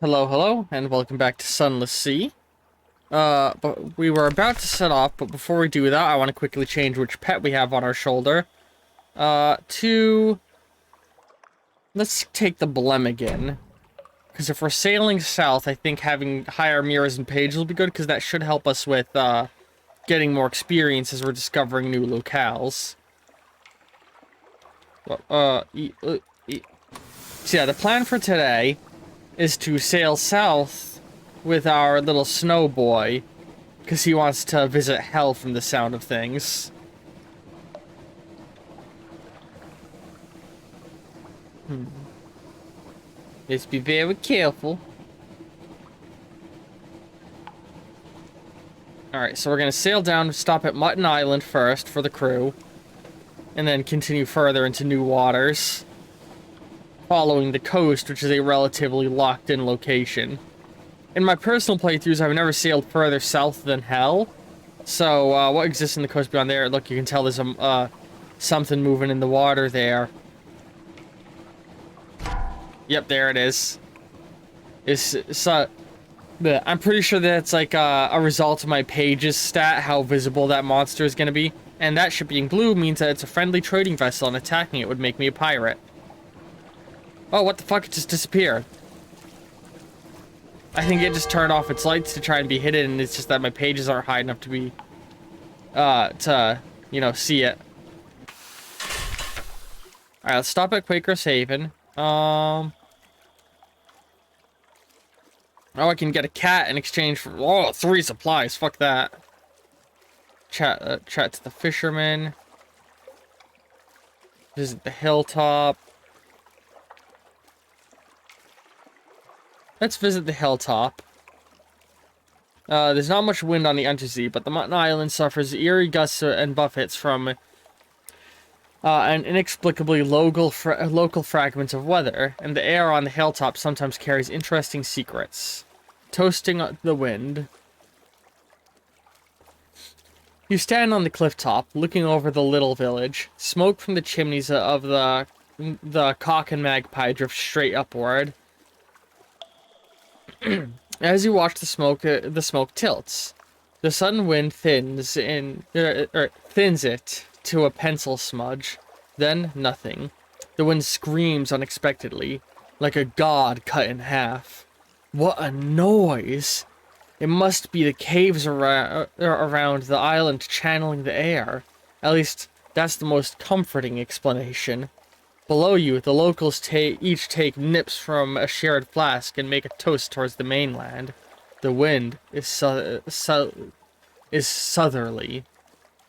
Hello, hello, and welcome back to Sunless Sea. But we were about to set off, but before we do that, I want to quickly change which pet we have on our shoulder. To... Let's take the Blem. Because if we're sailing south, I think having higher mirrors and pages will be good, because that should help us with, getting more experience as we're discovering new locales. So yeah, the plan for today is to sail south with our little snow boy, because he wants to visit hell from the sound of things. Let's be very careful. Alright, so we're gonna sail down, stop at Mutton Island first for the crew, and then continue further into new waters, following the coast, which is a relatively locked-in location. In my personal playthroughs, I've never sailed further south than hell. So, what exists in the coast beyond there? Look, you can tell there's something moving in the water there. Yep, there it is. I'm pretty sure that's like a result of my pages stat, how visible that monster is going to be. And that ship being blue means that it's a friendly trading vessel, and attacking it would make me a pirate. Oh, what the fuck? It just disappeared. I think it just turned off its lights to try and be hidden, and it's just that my pages aren't high enough to be, see it. Alright, let's stop at Quaker's Haven. Oh, I can get a cat in exchange for, 3 supplies. Fuck that. Chat to the fisherman. Visit the hilltop. Let's visit the hilltop. There's not much wind on the undersea, but the Mutton Island suffers eerie gusts and buffets from an inexplicably local fragments of weather, and the air on the hilltop sometimes carries interesting secrets. Toasting the wind. You stand on the cliff top, looking over the little village. Smoke from the chimneys of the Cock and Magpie drifts straight upward. As you watch the smoke tilts. The sudden wind thins it to a pencil smudge. Then nothing. The wind screams unexpectedly, like a god cut in half. What a noise! It must be the caves around the island channeling the air. At least, that's the most comforting explanation. Below you, the locals each take nips from a shared flask and make a toast towards the mainland. The wind is southerly.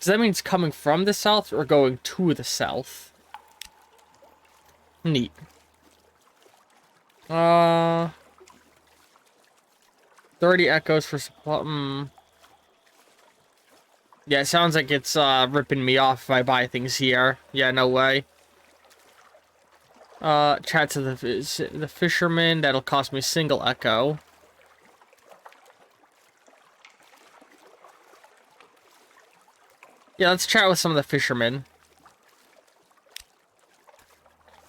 Does that mean it's coming from the south or going to the south? Neat. 30 echoes for supply. Yeah, it sounds like it's ripping me off if I buy things here. Yeah, no way. Chat to the fisherman. That'll cost me a single echo. Yeah, let's chat with some of the fishermen.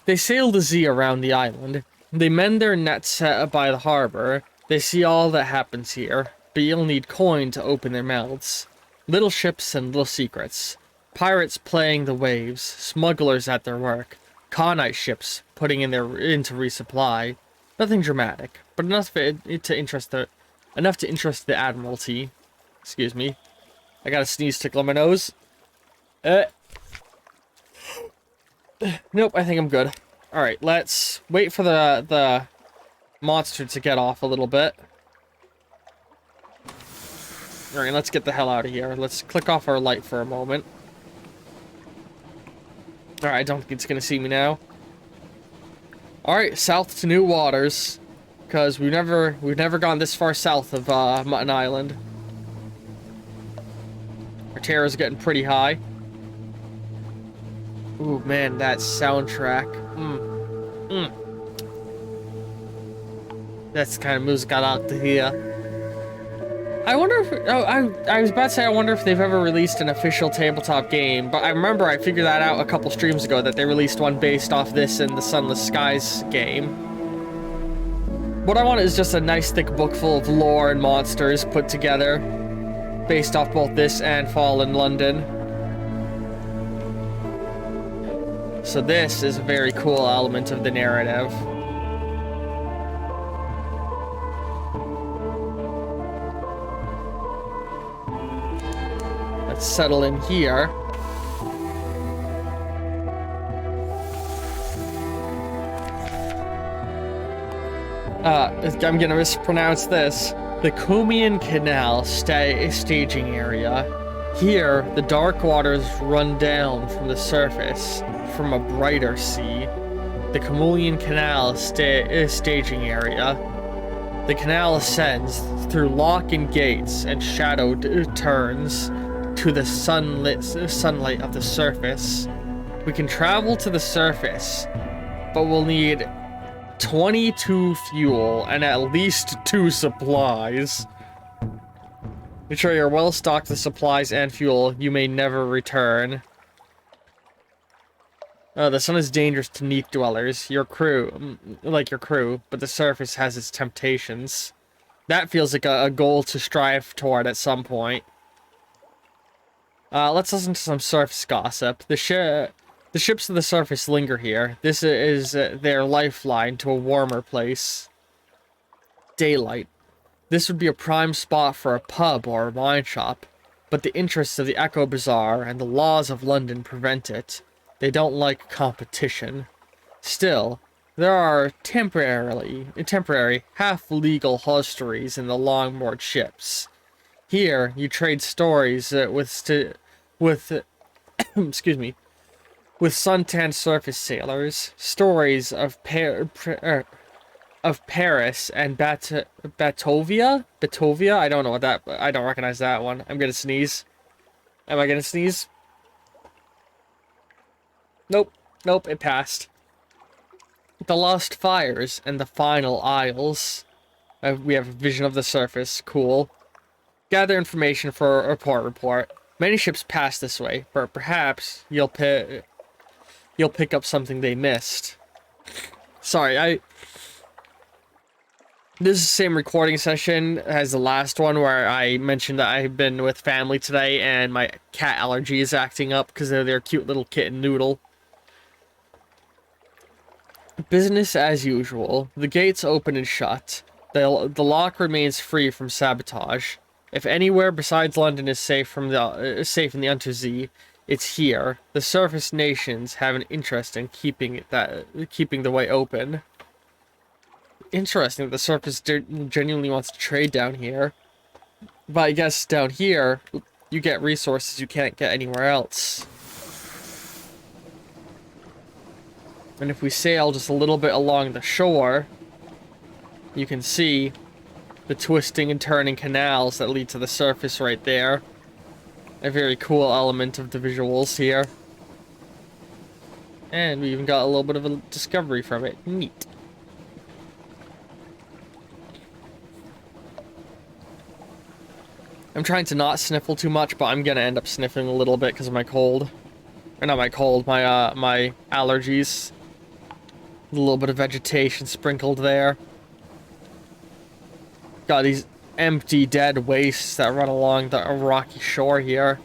They sail the sea around the island. They mend their nets set by the harbor. They see all that happens here, but you'll need coin to open their mouths. Little ships and little secrets. Pirates playing the waves. Smugglers at their work. Conite ships putting in into resupply. Nothing dramatic, but enough to interest the Admiralty. Excuse me. I got a sneeze tickle on my nose. Nope, I think I'm good. Alright, let's wait for the monster to get off a little bit. Alright, let's get the hell out of here. Let's click off our light for a moment. Alright, I don't think it's gonna see me now. Alright, south to new waters. Because we've never gone this far south of Mutton Island. Our terror's getting pretty high. Ooh, man, that soundtrack. That's the kind of music I like to hear. I wonder if... I was about to say I wonder if they've ever released an official tabletop game, but I remember I figured that out a couple streams ago, that they released one based off this in the Sunless Skies game. What I want is just a nice thick book full of lore and monsters put together, based off both this and Fallen London. So this is a very cool element of the narrative. Let's settle in here. I'm gonna mispronounce this. The Cumian Canal staging area. Here, the dark waters run down from the surface from a brighter sea. The Cumian Canal staging area. The canal ascends through lock and gates and shadow turns to the sunlight of the surface. We can travel to the surface, but we'll need 22 fuel and at least 2 supplies. Make sure you're well stocked with supplies and fuel. You may never return. The sun is dangerous to Neath dwellers. Your crew, but the surface has its temptations. That feels like a goal to strive toward at some point. Let's listen to some surface gossip. The ships of the surface linger here. This is their lifeline to a warmer place. Daylight. This would be a prime spot for a pub or a wine shop, but the interests of the Echo Bazaar and the laws of London prevent it. They don't like competition. Still, there are temporary, half-legal hostelries in the long-moored ships. Here, you trade stories with suntanned surface sailors, stories of Paris and Batovia? Batovia? I don't know what that... I don't recognize that one. I'm gonna sneeze. Am I gonna sneeze? Nope. Nope, it passed. The Lost Fires and the Final Isles. We have a vision of the surface. Cool. Gather information for a report. Many ships pass this way, but perhaps you'll pick up something they missed. Sorry, this is the same recording session as the last one where I mentioned that I've been with family today and my cat allergy is acting up because of their cute little kitten Noodle. Business as usual. The gates open and shut. The lock remains free from sabotage. If anywhere besides London is safe in the Untersee, it's here. The surface nations have an interest in keeping the way open. Interesting that the surface genuinely wants to trade down here. But I guess down here, you get resources you can't get anywhere else. And if we sail just a little bit along the shore, you can see the twisting and turning canals that lead to the surface right there. A very cool element of the visuals here. And we even got a little bit of a discovery from it. Neat. I'm trying to not sniffle too much, but I'm gonna end up sniffling a little bit because of my cold. Or not my cold, my allergies. A little bit of vegetation sprinkled there. Got these empty, dead wastes that run along the rocky shore here.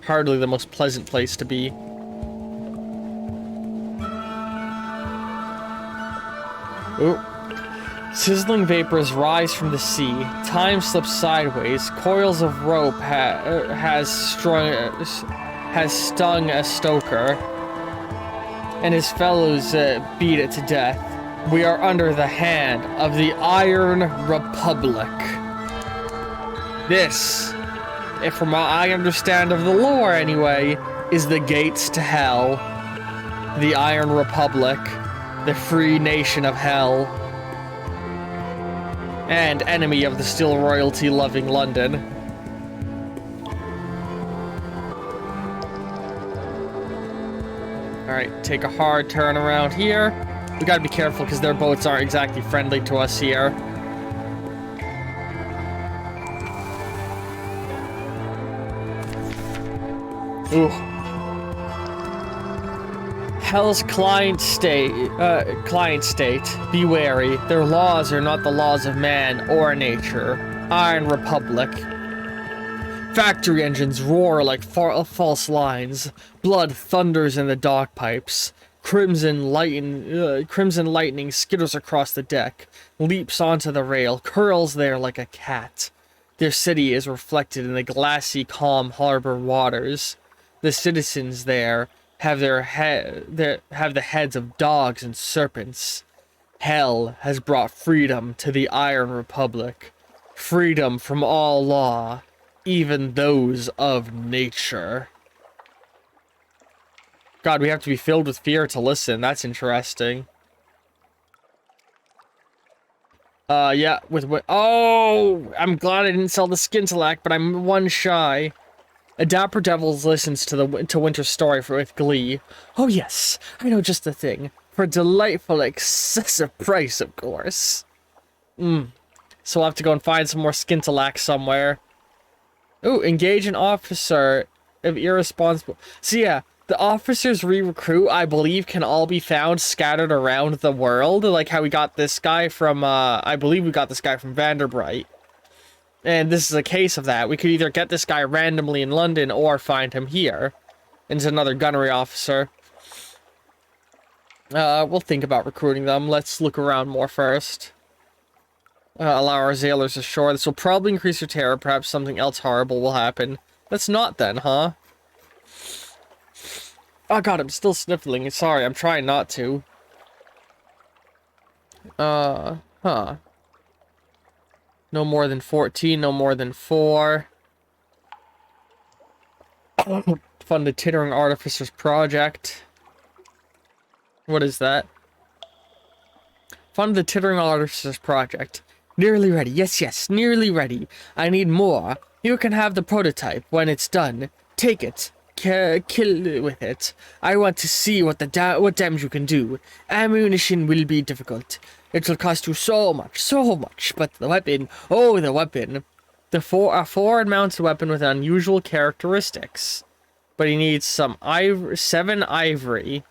Hardly the most pleasant place to be. Ooh. Sizzling vapors rise from the sea. Time slips sideways. Coils of rope has stung a stoker, and his fellows beat it to death. We are under the hand of the Iron Republic. This, if from what I understand of the lore anyway, is the gates to hell. The Iron Republic, the free nation of hell, and enemy of the still royalty-loving London. Alright, take a hard turn around here. We gotta be careful because their boats aren't exactly friendly to us here. Ooh. Hell's client state, be wary. Their laws are not the laws of man or nature. Iron Republic. Factory engines roar like false lines. Blood thunders in the dog pipes. Crimson lightning skitters across the deck, leaps onto the rail, curls there like a cat. Their city is reflected in the glassy, calm harbor waters. The citizens there have the heads of dogs and serpents. Hell has brought freedom to the Iron Republic. Freedom from all law, even those of nature. God, we have to be filled with fear to listen. That's interesting. Yeah, oh, I'm glad I didn't sell the Skintellak, but I'm one shy. A Dapper Devils listens to Winter's story with glee. Oh yes, I know just the thing. For a delightful, excessive price, of course. So we'll have to go and find some more Skintellak somewhere. Ooh, engage an officer of irresponsible... So yeah, the officers we recruit, I believe, can all be found scattered around the world. Like how we got this guy from, I believe we got this guy from Vanderbright. And this is a case of that. We could either get this guy randomly in London or find him here. And it's another gunnery officer. We'll think about recruiting them. Let's look around more first. Allow our sailors ashore. This will probably increase your terror. Perhaps something else horrible will happen. Let's not then, huh? Oh god, I'm still sniffling. Sorry, I'm trying not to. Huh. No more than 14, no more than 4. Fund the Tittering Artificers Project. What is that? Fund the Tittering Artificers Project. Nearly ready. Yes, nearly ready. I need more. You can have the prototype when it's done. Take it. Kill with it. I want to see what damage you can do. Ammunition will be difficult. It will cost you so much. But the weapon, oh, the weapon. A forward-mounted weapon with unusual characteristics. But he needs some 7 ivory.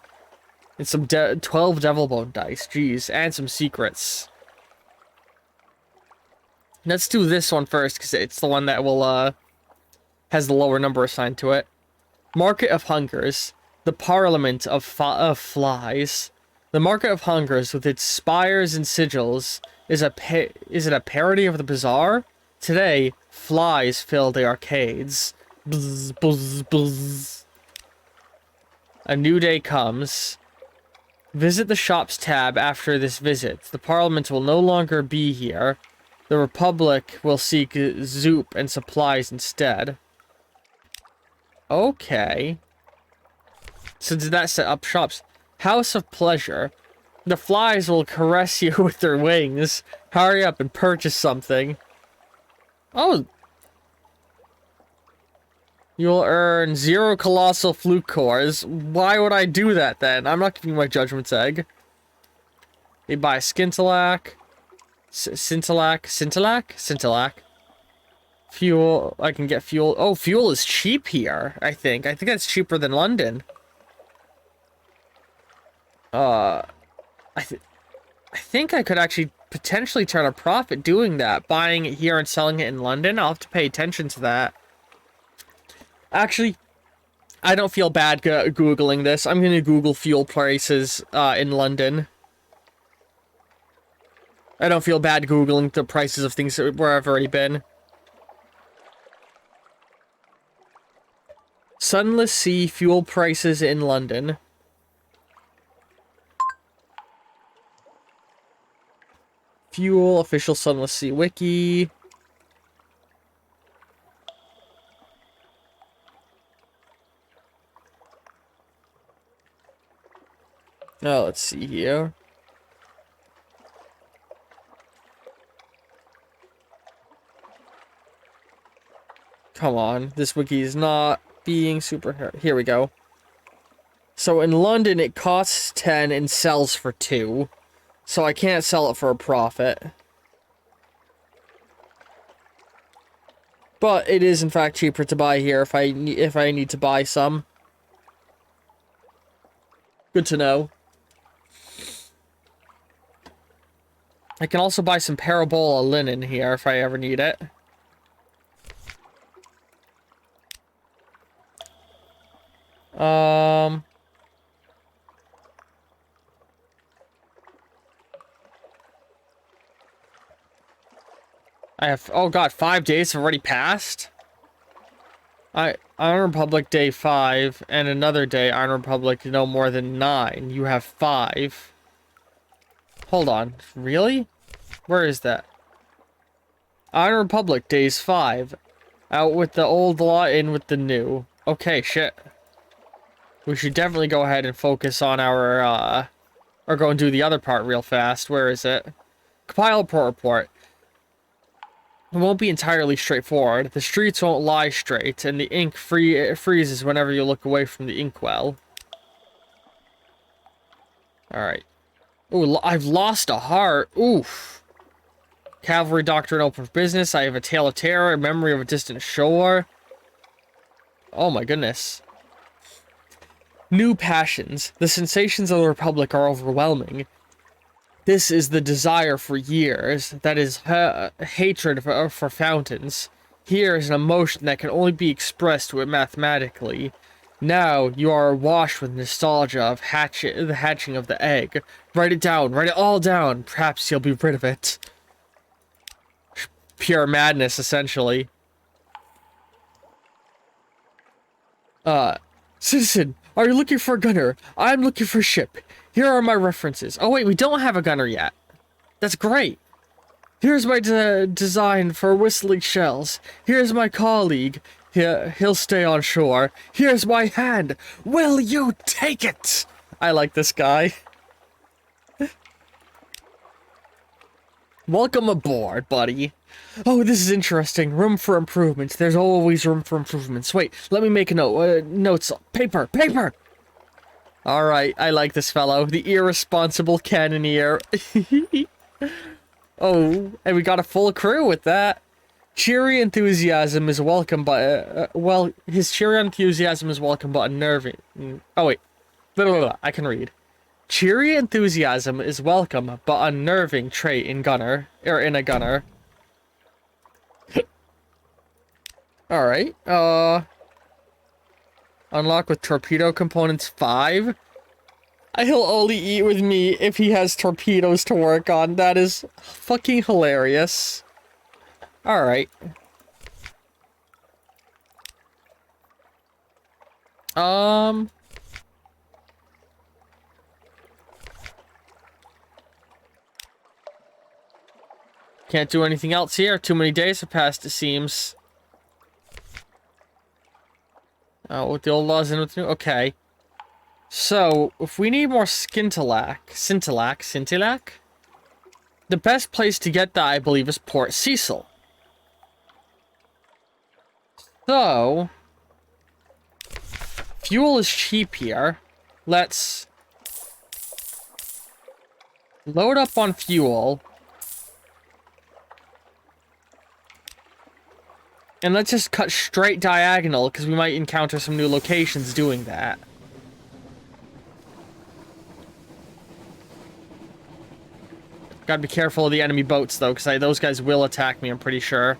And some 12 devil bone dice. Jeez, and some secrets. Let's do this one first, because it's the one that will, has the lower number assigned to it. Market of Hungers, the Parliament of Flies. The Market of Hungers, with its spires and sigils, is it a parody of the bazaar? Today, flies fill the arcades. Buzz, buzz, buzz. A new day comes. Visit the shops tab after this visit. The Parliament will no longer be here. The Republic will seek zoop and supplies instead. Okay. So did that set up shops? House of Pleasure. The flies will caress you with their wings. Hurry up and purchase something. Oh. You'll earn 0 colossal fluke cores. Why would I do that then? I'm not giving my judgment's egg. You buy Skintellak. Scintillak? Fuel. I can get fuel. Oh, fuel is cheap here, I think. I think that's cheaper than London. I think I could actually potentially turn a profit doing that. Buying it here and selling it in London. I'll have to pay attention to that. Actually, I don't feel bad Googling this. I'm going to Google fuel prices in London. I don't feel bad Googling the prices of things where I've already been. Sunless Sea fuel prices in London. Fuel, official Sunless Sea wiki. Now let's see here. Come on, this wiki is not being super... Here we go. So in London, it costs 10 and sells for 2. So I can't sell it for a profit. But it is, in fact, cheaper to buy here if I need to buy some. Good to know. I can also buy some parabola linen here if I ever need it. I have, oh god, 5 days have already passed? Iron Republic day 5, and another day, Iron Republic no more than 9. You have 5. Hold on, really? Where is that? Iron Republic days 5. Out with the old law, in with the new. Okay, shit. We should definitely go ahead and focus on our, or go and do the other part real fast. Where is it? Compile a report. It won't be entirely straightforward. The streets won't lie straight, and the ink freezes whenever you look away from the inkwell. Alright. Ooh, I've lost a heart. Oof. Cavalry doctrine open for business. I have a tale of terror, a memory of a distant shore. Oh my goodness. New passions. The sensations of the Republic are overwhelming. This is the desire for years. That is hatred for fountains. Here is an emotion that can only be expressed mathematically. Now you are awash with nostalgia of the hatching of the egg. Write it down. Write it all down. Perhaps you'll be rid of it. Pure madness, essentially. Citizen, are you looking for a gunner? I'm looking for a ship. Here are my references. Oh wait, we don't have a gunner yet. That's great. Here's my design for whistling shells. Here's my colleague. He'll stay on shore. Here's my hand. Will you take it? I like this guy. Welcome aboard, buddy. Oh, this is interesting. Room for improvements. There's always room for improvements. Wait, let me make a note. Notes. Paper. Paper! Alright, I like this fellow. The irresponsible cannoneer. Oh, and we got a full crew with that. Cheery enthusiasm is welcome, but, well, his cheery enthusiasm is welcome, but unnerving. Oh, wait. Blah, blah, blah. I can read. Cheery enthusiasm is welcome, but unnerving trait in gunner, or in a gunner. Alright, unlock with torpedo components 5. He'll only eat with me if he has torpedoes to work on. That is fucking hilarious. Alright. Can't do anything else here. Too many days have passed, it seems. With the old laws and with the new. Okay. So, if we need more scintillac, the best place to get that, I believe, is Port Cecil. So, fuel is cheap here. Let's load up on fuel. And let's just cut straight diagonal, because we might encounter some new locations doing that. Gotta be careful of the enemy boats, though, because those guys will attack me, I'm pretty sure.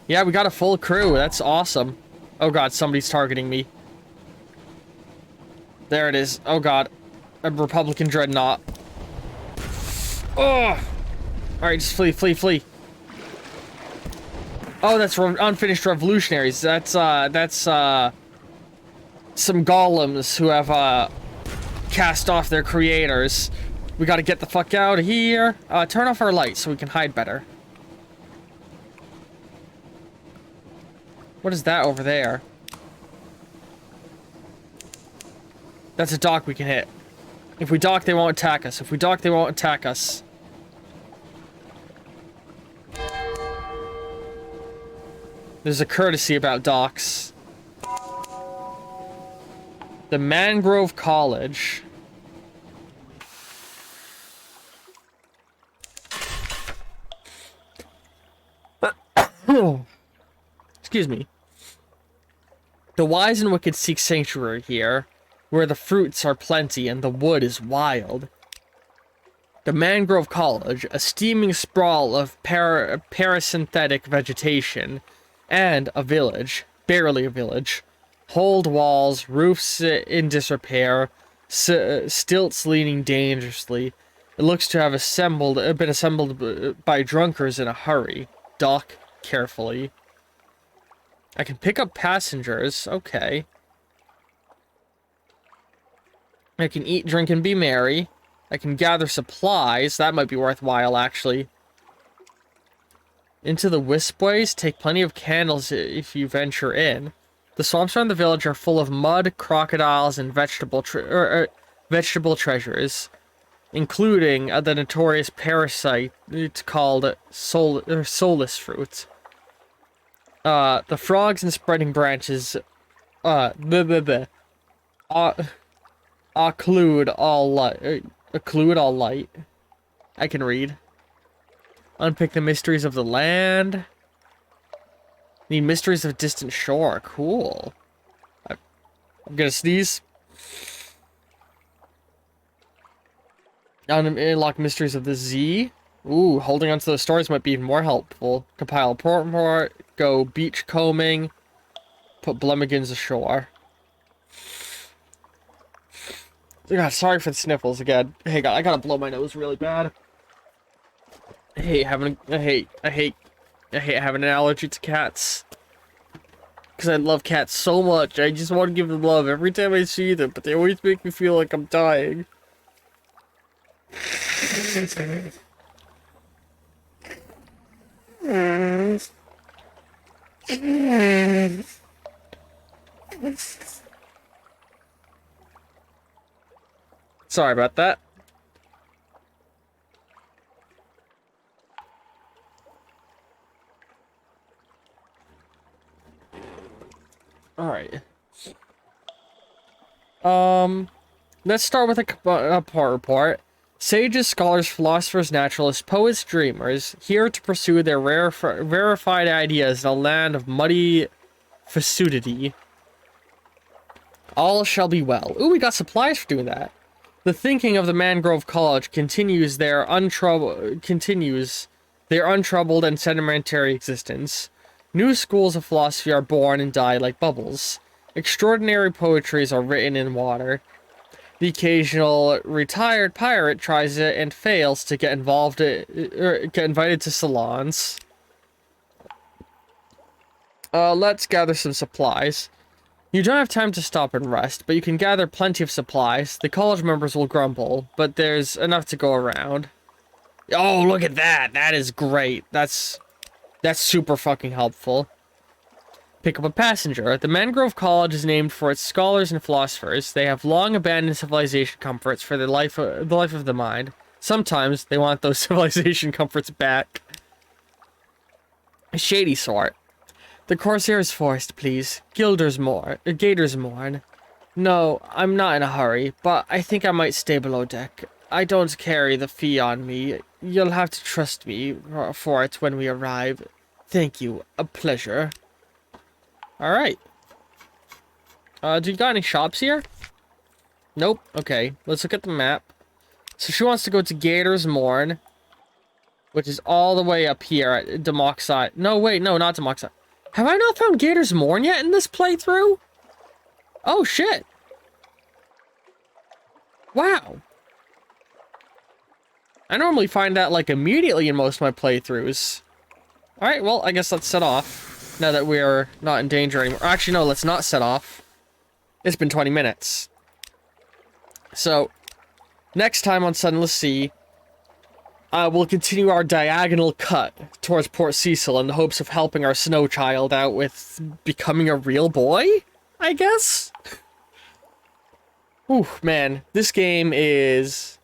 Yeah, we got a full crew. That's awesome. Oh god, somebody's targeting me. There it is. Oh god. A Republican dreadnought. Oh! Alright, just flee, flee, flee. Oh, that's unfinished revolutionaries. That's some golems who have, cast off their creators. We gotta get the fuck out of here. Turn off our lights so we can hide better. What is that over there? That's a dock we can hit. If we dock, they won't attack us. If we dock, they won't attack us. There's a courtesy about docks. The Mangrove College. Excuse me. The wise and wicked seek sanctuary here, where the fruits are plenty and the wood is wild. The Mangrove College, a steaming sprawl of parasynthetic vegetation, and a village, barely a village. Hold walls, roofs in disrepair, stilts leaning dangerously. It looks to have been assembled by drunkards in a hurry. Dock carefully. I can pick up passengers. Okay. I can eat, drink, and be merry. I can gather supplies. That might be worthwhile, actually. Into the Wispways. Take plenty of candles if you venture in. The swamps around the village are full of mud, crocodiles, and vegetable treasures, including the notorious parasite called soulless fruit. The frogs and spreading branches occlude all light. I can read. Unpick the mysteries of the land. Need mysteries of distant shore. Cool. I'm gonna sneeze. Unlock mysteries of the Z. Ooh, holding onto those stories might be even more helpful. Compile a report. Go beach combing. Put Blummigans ashore. God, sorry for the sniffles again. Hey, God, I gotta blow my nose really bad. I hate having an allergy to cats. Because I love cats so much. I just want to give them love every time I see them, but they always make me feel like I'm dying. Sorry about that. Alright. Let's start with a part report. Sages, scholars, philosophers, naturalists, poets, dreamers, here to pursue their rarefied ideas in a land of muddy fecundity. All shall be well. Ooh, we got supplies for doing that. The thinking of the Mangrove College continues their untroubled and sedimentary existence. New schools of philosophy are born and die like bubbles. Extraordinary poetries are written in water. The occasional retired pirate tries it and fails to get invited to salons. Let's gather some supplies. You don't have time to stop and rest, but you can gather plenty of supplies. The college members will grumble, but there's enough to go around. Oh, look at that! That is great. That's super fucking helpful. Pick up a passenger. The Mangrove College is named for its scholars and philosophers. They have long abandoned civilization comforts for the life of the mind. Sometimes they want those civilization comforts back. A shady sort. The Corsair's Forest, please. Gators mourn. No, I'm not in a hurry, but I think I might stay below deck. I don't carry the fee on me. You'll have to trust me for it when we arrive. Thank you. A pleasure. Alright. Do you got any shops here? Nope. Okay, let's look at the map. So she wants to go to Gators Mourn, which is all the way up here at Demoxide. No, wait, no, not Demoxide. Have I not found Gators Mourn yet in this playthrough? Oh, shit. Wow. I normally find that, like, immediately in most of my playthroughs. Alright, well, I guess let's set off. Now that we're not in danger anymore. Actually, no, let's not set off. It's been 20 minutes. So, next time on Sunless Sea, we'll continue our diagonal cut towards Port Cecil in the hopes of helping our snow child out with becoming a real boy, I guess? Ooh, man, this game is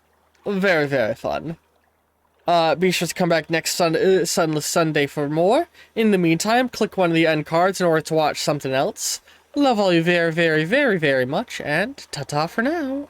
very, very fun. Be sure to come back next Sunless Sunday for more. In the meantime, click one of the end cards in order to watch something else. Love all you very, very, very, very much, and ta-ta for now.